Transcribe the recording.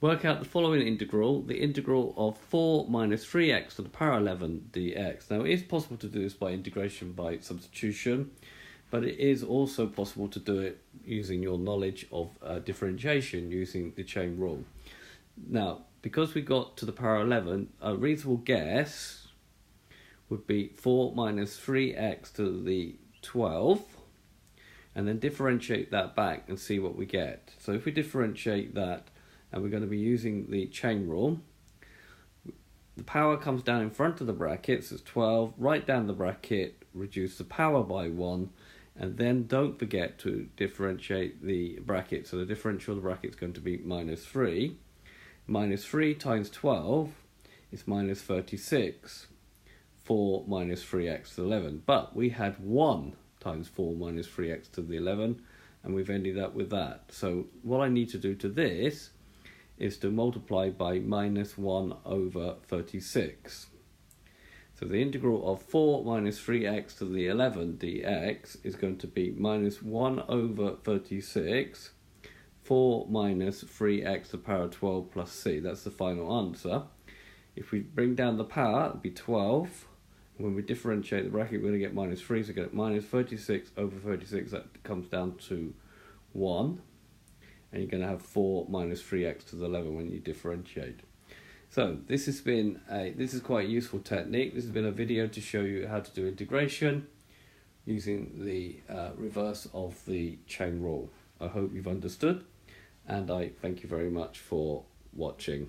Work out the following integral, the integral of 4 minus 3x to the power 11 dx. Now, it is possible to do this by integration by substitution, but it is also possible to do it using your knowledge of differentiation using the chain rule. Now, because we got to the power 11, a reasonable guess would be 4 minus 3x to the 12, and then differentiate that back and see what we get. So if we differentiate that, and we're going to be using the chain rule, the power comes down in front of the brackets, it's 12, write down the bracket, reduce the power by 1, and then don't forget to differentiate the bracket. So the differential of the bracket is going to be minus 3. Minus 3 times 12 is minus 36. 4 minus 3x to the 11. But we had 1 times 4 minus 3x to the 11, and we've ended up with that. So what I need to do to this is to multiply by minus 1 over 36. So the integral of 4 minus 3x to the 11 dx is going to be minus 1 over 36, 4 minus 3x to the power of 12 plus c. That's the final answer. If we bring down the power, it'll be 12. When we differentiate the bracket, we're going to get minus 3, so we get minus 36 over 36. That comes down to 1. And you're going to have 4 minus 3x to the 11 when you differentiate. So this is quite a useful technique. This has been a video to show you how to do integration using the reverse of the chain rule. I hope you've understood, and I thank you very much for watching.